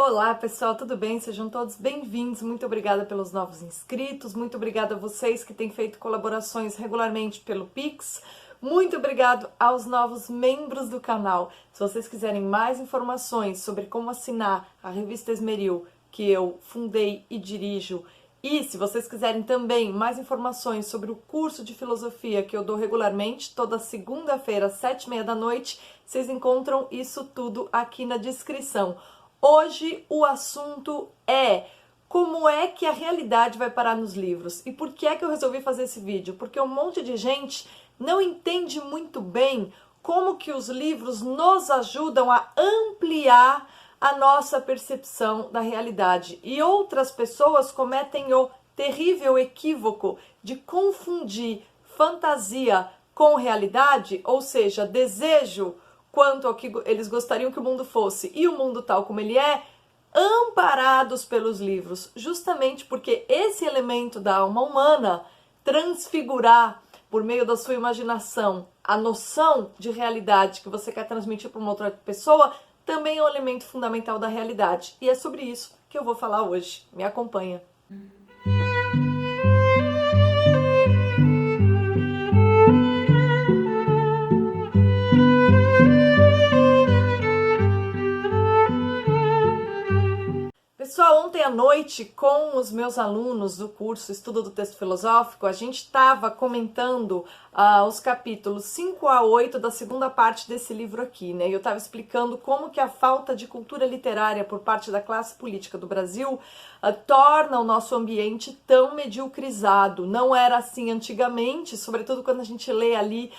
Olá pessoal, tudo bem? Sejam todos bem-vindos. Muito obrigada pelos novos inscritos, muito obrigada a vocês que têm feito colaborações regularmente pelo Pix. Muito obrigado aos novos membros do canal. Se vocês quiserem mais informações sobre como assinar a revista Esmeril, que eu fundei e dirijo, e se vocês quiserem também mais informações sobre o curso de filosofia que eu dou regularmente, toda segunda-feira, às 7h30 da noite, vocês encontram isso tudo aqui na descrição. Hoje o assunto é como é que a realidade vai parar nos livros. E por que é que eu resolvi fazer esse vídeo? Porque um monte de gente não entende muito bem como que os livros nos ajudam a ampliar a nossa percepção da realidade. E outras pessoas cometem o terrível equívoco de confundir fantasia com realidade, ou seja, desejo quanto ao que eles gostariam que o mundo fosse e o mundo tal como ele é, amparados pelos livros, justamente porque esse elemento da alma humana, transfigurar por meio da sua imaginação a noção de realidade que você quer transmitir para uma outra pessoa, também é um elemento fundamental da realidade. E é sobre isso que eu vou falar hoje. Me acompanha. Pessoal, ontem à noite, com os meus alunos do curso Estudo do Texto Filosófico, a gente estava comentando os capítulos 5 a 8 da segunda parte desse livro aqui, né? E eu estava explicando como que a falta de cultura literária por parte da classe política do Brasil torna o nosso ambiente tão mediocrizado. Não era assim antigamente, sobretudo quando a gente lê ali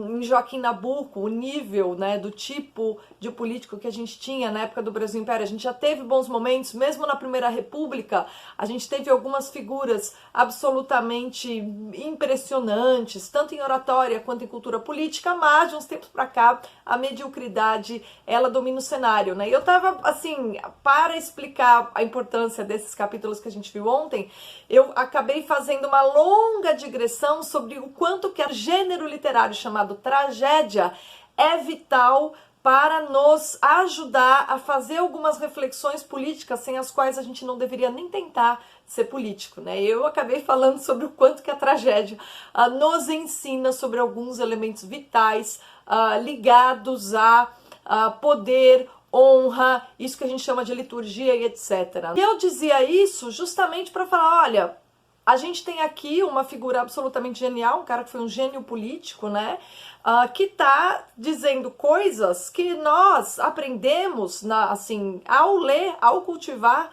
em Joaquim Nabuco, o nível, né, do tipo de político que a gente tinha na época do Brasil Império. A gente já teve bons momentos, mesmo na Primeira República, a gente teve algumas figuras absolutamente impressionantes, tanto em oratória quanto em cultura política, mas de uns tempos para cá a mediocridade, ela domina o cenário, né? E eu tava, assim, para explicar a importância desses capítulos que a gente viu ontem, eu acabei fazendo uma longa digressão sobre o quanto que o gênero literário chamado tragédia é vital para nos ajudar a fazer algumas reflexões políticas sem as quais a gente não deveria nem tentar ser político, né? Eu acabei falando sobre o quanto que a tragédia nos ensina sobre alguns elementos vitais ligados a poder, honra, isso que a gente chama de liturgia e etc. E eu dizia isso justamente para falar, olha, a gente tem aqui uma figura absolutamente genial, um cara que foi um gênio político, né? Que tá dizendo coisas que nós aprendemos, assim, ao ler, ao cultivar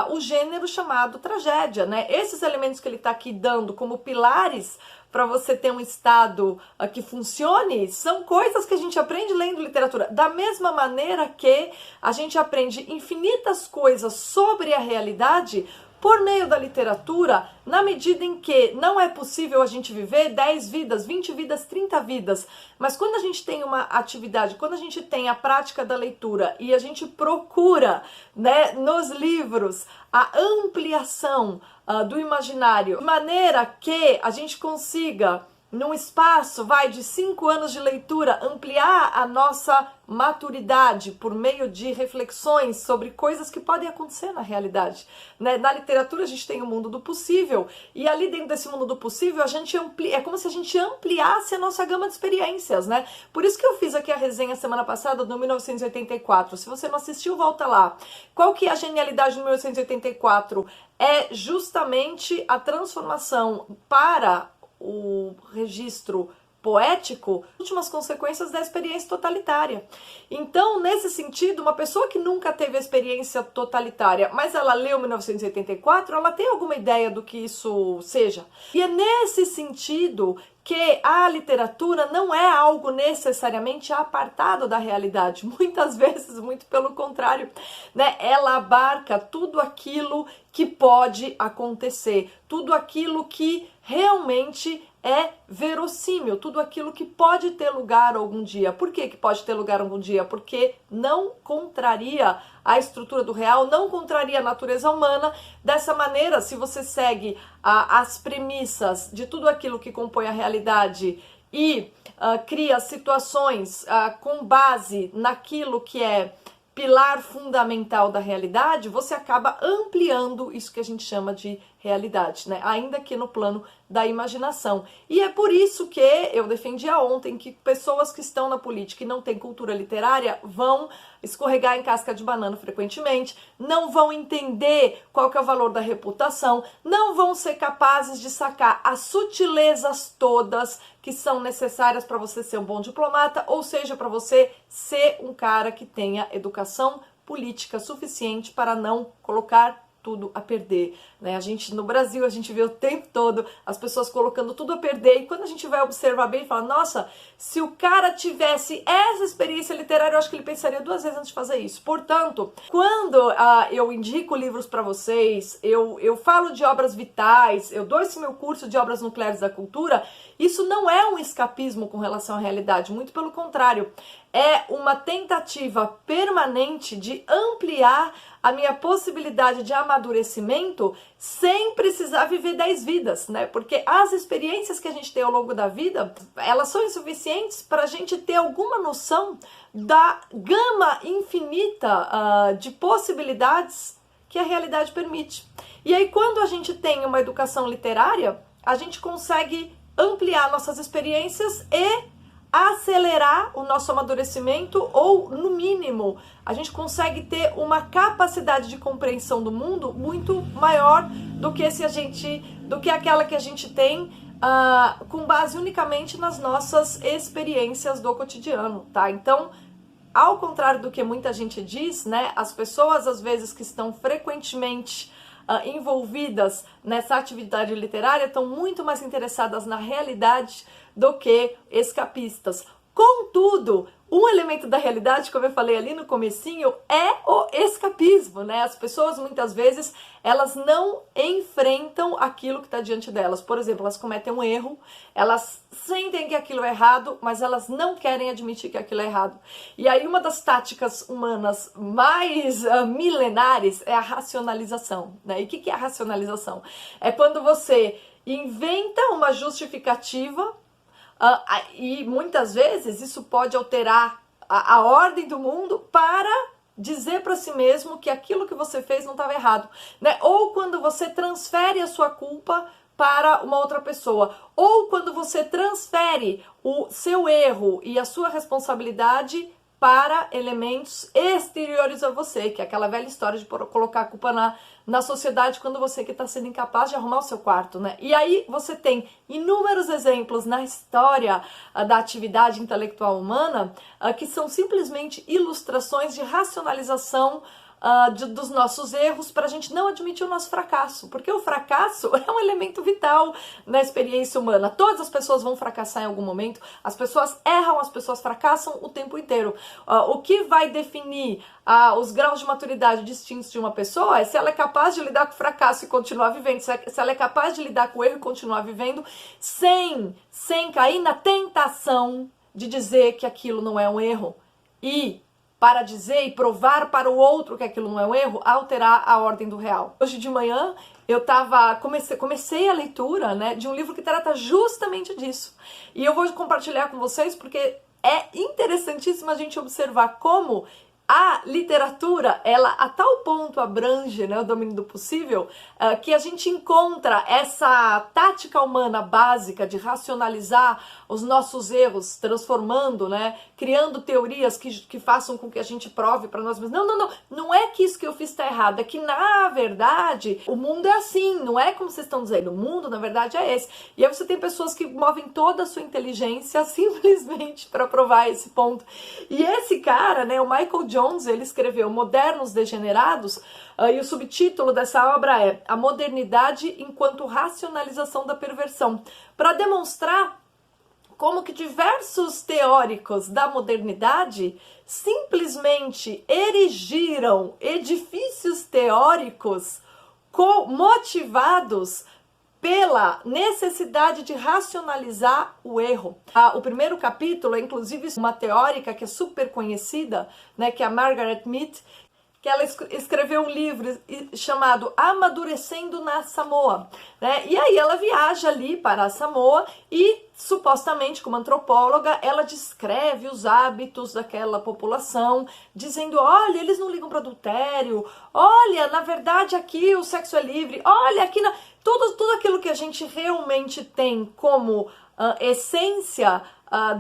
o gênero chamado tragédia, né? Esses elementos que ele tá aqui dando como pilares para você ter um estado que funcione, são coisas que a gente aprende lendo literatura. Da mesma maneira que a gente aprende infinitas coisas sobre a realidade por meio da literatura, na medida em que não é possível a gente viver 10 vidas, 20 vidas, 30 vidas, mas quando a gente tem uma atividade, quando a gente tem a prática da leitura e a gente procura, né, nos livros a ampliação do imaginário, de maneira que a gente consiga, num espaço, de 5 anos de leitura, ampliar a nossa maturidade por meio de reflexões sobre coisas que podem acontecer na realidade, né? Na literatura a gente tem o mundo do possível, e ali dentro desse mundo do possível a gente amplia, é como se a gente ampliasse a nossa gama de experiências, né? Por isso que eu fiz aqui a resenha semana passada do 1984. Se você não assistiu, volta lá. Qual que é a genialidade do 1984? É justamente a transformação para o registro poético, últimas consequências da experiência totalitária. Então, nesse sentido, uma pessoa que nunca teve a experiência totalitária, mas ela leu 1984, ela tem alguma ideia do que isso seja. E é nesse sentido que a literatura não é algo necessariamente apartado da realidade. Muitas vezes, muito pelo contrário, né? Ela abarca tudo aquilo que pode acontecer, tudo aquilo que realmente é verossímil, tudo aquilo que pode ter lugar algum dia. Por que pode ter lugar algum dia? Porque não contraria a estrutura do real, não contraria a natureza humana. Dessa maneira, se você segue as premissas de tudo aquilo que compõe a realidade e cria situações com base naquilo que é pilar fundamental da realidade, você acaba ampliando isso que a gente chama de realidade, né? Ainda que no plano da imaginação. E é por isso que eu defendia ontem que pessoas que estão na política e não têm cultura literária vão escorregar em casca de banana frequentemente, não vão entender qual que é o valor da reputação, não vão ser capazes de sacar as sutilezas todas que são necessárias para você ser um bom diplomata, ou seja, para você ser um cara que tenha educação política suficiente para não colocar tudo a perder, né? No Brasil, a gente vê o tempo todo as pessoas colocando tudo a perder, e quando a gente vai observar bem, fala, nossa, se o cara tivesse essa experiência literária, eu acho que ele pensaria 2 vezes antes de fazer isso. Portanto, quando eu indico livros para vocês, eu falo de obras vitais, eu dou esse meu curso de obras nucleares da cultura, isso não é um escapismo com relação à realidade, muito pelo contrário, é uma tentativa permanente de ampliar a minha possibilidade de amadurecimento sem precisar viver 10 vidas, né? Porque as experiências que a gente tem ao longo da vida, elas são insuficientes para a gente ter alguma noção da gama infinita de possibilidades que a realidade permite. E aí, quando a gente tem uma educação literária, a gente consegue ampliar nossas experiências e acelerar o nosso amadurecimento, ou no mínimo a gente consegue ter uma capacidade de compreensão do mundo muito maior do que aquela que a gente tem com base unicamente nas nossas experiências do cotidiano, tá? Então, ao contrário do que muita gente diz, né, as pessoas às vezes que estão frequentemente envolvidas nessa atividade literária estão muito mais interessadas na realidade do que escapistas. Contudo, um elemento da realidade, como eu falei ali no comecinho, é o escapismo, né? As pessoas, muitas vezes, elas não enfrentam aquilo que está diante delas. Por exemplo, elas cometem um erro, elas sentem que aquilo é errado, mas elas não querem admitir que aquilo é errado. E aí, uma das táticas humanas mais milenares é a racionalização, né? E o que é a racionalização? É quando você inventa uma justificativa, e muitas vezes isso pode alterar a ordem do mundo para dizer para si mesmo que aquilo que você fez não estava errado, né? Ou quando você transfere a sua culpa para uma outra pessoa, ou quando você transfere o seu erro e a sua responsabilidade para elementos exteriores a você, que é aquela velha história de colocar a culpa na sociedade quando você que está sendo incapaz de arrumar o seu quarto, né? E aí você tem inúmeros exemplos na história da atividade intelectual humana que são simplesmente ilustrações de racionalização dos nossos erros para a gente não admitir o nosso fracasso, porque o fracasso é um elemento vital na experiência humana. Todas as pessoas vão fracassar em algum momento, as pessoas erram, as pessoas fracassam o tempo inteiro. O que vai definir os graus de maturidade distintos de uma pessoa é se ela é capaz de lidar com o fracasso e continuar vivendo, se ela é capaz de lidar com o erro e continuar vivendo sem cair na tentação de dizer que aquilo não é um erro e para dizer e provar para o outro que aquilo não é um erro, alterar a ordem do real. Hoje de manhã eu comecei a leitura, né, de um livro que trata justamente disso. E eu vou compartilhar com vocês porque é interessantíssimo a gente observar como a literatura, ela a tal ponto abrange, né, o domínio do possível, que a gente encontra essa tática humana básica de racionalizar os nossos erros, transformando, né, criando teorias que façam com que a gente prove para nós mesmos. Não é que isso que eu fiz está errado, é que na verdade o mundo é assim, não é como vocês estão dizendo, o mundo na verdade é esse. E aí você tem pessoas que movem toda a sua inteligência simplesmente para provar esse ponto. E esse cara, né, o Michael Jones, ele escreveu Modernos Degenerados, e o subtítulo dessa obra é A Modernidade enquanto Racionalização da Perversão, para demonstrar como que diversos teóricos da modernidade simplesmente erigiram edifícios teóricos motivados pela necessidade de racionalizar o erro. O primeiro capítulo é inclusive uma teórica que é super conhecida, né, que é a Margaret Mead, que ela escreveu um livro chamado Amadurecendo na Samoa, né? E aí ela viaja ali para a Samoa e, supostamente, como antropóloga, ela descreve os hábitos daquela população, dizendo, olha, eles não ligam para adultério, olha, na verdade aqui o sexo é livre, olha, aqui tudo aquilo que a gente realmente tem como essência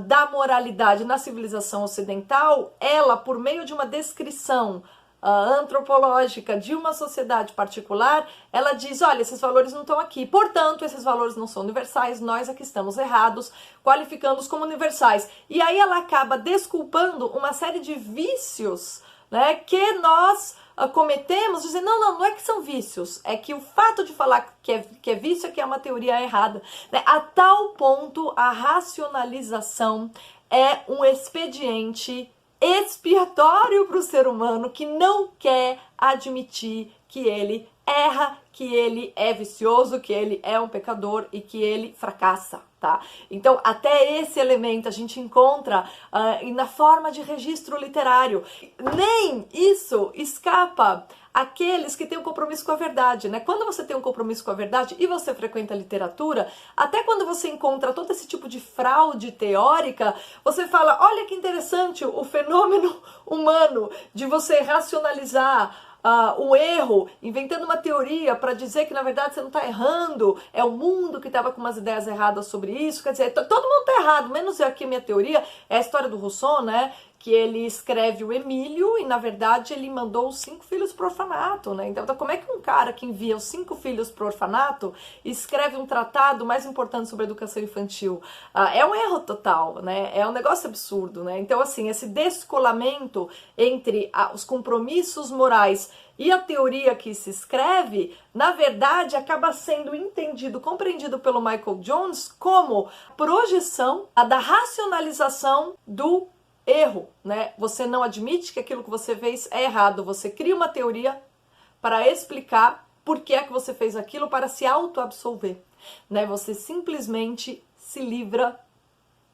da moralidade na civilização ocidental, ela, por meio de uma descrição antropológica de uma sociedade particular, ela diz, olha, esses valores não estão aqui, portanto, esses valores não são universais, nós aqui estamos errados, qualificando-os como universais. E aí ela acaba desculpando uma série de vícios, né, que nós cometemos, dizendo, não é que são vícios, é que o fato de falar que é vício é que é uma teoria errada, né? A tal ponto a racionalização é um expediente expiatório para o ser humano que não quer admitir que ele erra, que ele é vicioso, que ele é um pecador e que ele fracassa, tá? Então, até esse elemento a gente encontra na forma de registro literário. Nem isso escapa aqueles que têm um compromisso com a verdade, né? Quando você tem um compromisso com a verdade e você frequenta a literatura, até quando você encontra todo esse tipo de fraude teórica, você fala, olha que interessante o fenômeno humano de você racionalizar o erro, inventando uma teoria para dizer que na verdade você não está errando, é o mundo que estava com umas ideias erradas sobre isso, quer dizer, todo mundo está errado, menos aqui a minha teoria, é a história do Rousseau, né, que ele escreve o Emílio e na verdade ele mandou os 5 filhos pro orfanato, né, então como é que um cara que envia os 5 filhos pro orfanato escreve um tratado mais importante sobre educação infantil? É um erro total, né, é um negócio absurdo, né, então assim, esse descolamento entre os compromissos morais e a teoria que se escreve, na verdade, acaba sendo entendido, compreendido pelo Michael Jones como projeção da racionalização do erro, né? Você não admite que aquilo que você fez é errado, você cria uma teoria para explicar por que é que você fez aquilo para se autoabsolver, né? Você simplesmente se livra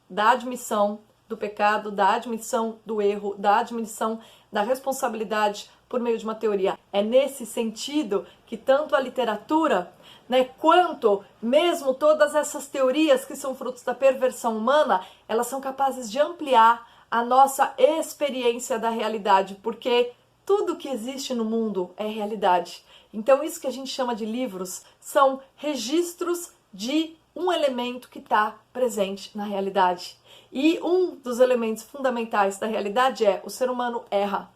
da admissão do pecado, da admissão do erro, da admissão da responsabilidade por meio de uma teoria. É nesse sentido que tanto a literatura, né, quanto mesmo todas essas teorias que são frutos da perversão humana, elas são capazes de ampliar a nossa experiência da realidade, porque tudo que existe no mundo é realidade. Então isso que a gente chama de livros são registros de um elemento que está presente na realidade. E um dos elementos fundamentais da realidade é o ser humano erra.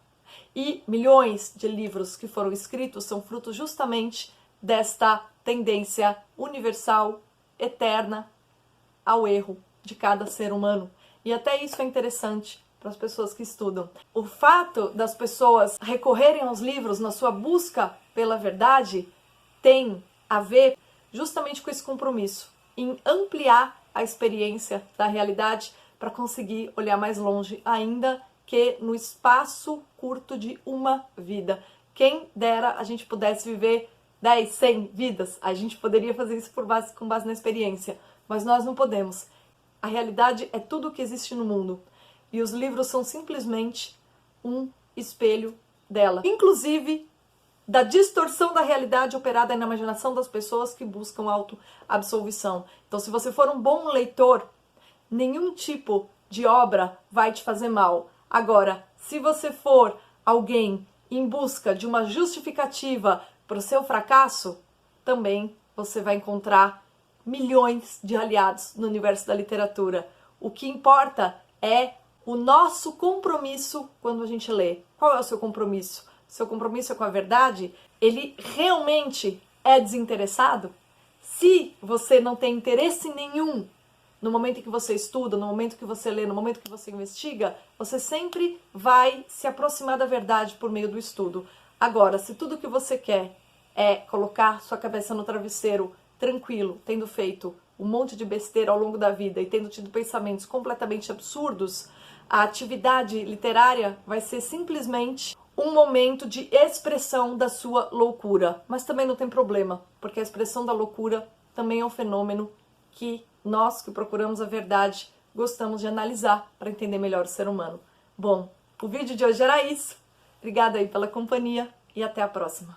E milhões de livros que foram escritos são frutos justamente desta tendência universal, eterna, ao erro de cada ser humano. E até isso é interessante para as pessoas que estudam. O fato das pessoas recorrerem aos livros na sua busca pela verdade tem a ver justamente com esse compromisso em ampliar a experiência da realidade para conseguir olhar mais longe, ainda que no espaço curto de uma vida. Quem dera a gente pudesse viver 10, 100 vidas, a gente poderia fazer isso com base na experiência, mas nós não podemos. A realidade é tudo o que existe no mundo e os livros são simplesmente um espelho dela. Inclusive da distorção da realidade operada na imaginação das pessoas que buscam autoabsolvição. Então, se você for um bom leitor, nenhum tipo de obra vai te fazer mal. Agora, se você for alguém em busca de uma justificativa para o seu fracasso, também você vai encontrar milhões de aliados no universo da literatura. O que importa é o nosso compromisso quando a gente lê. Qual é o seu compromisso? Seu compromisso é com a verdade? Ele realmente é desinteressado? Se você não tem interesse nenhum no momento em que você estuda, no momento que você lê, no momento que você investiga, você sempre vai se aproximar da verdade por meio do estudo. Agora, se tudo que você quer é colocar sua cabeça no travesseiro tranquilo, tendo feito um monte de besteira ao longo da vida e tendo tido pensamentos completamente absurdos, a atividade literária vai ser simplesmente um momento de expressão da sua loucura. Mas também não tem problema, porque a expressão da loucura também é um fenômeno que nós que procuramos a verdade gostamos de analisar para entender melhor o ser humano. Bom, o vídeo de hoje era isso. Obrigada aí pela companhia e até a próxima.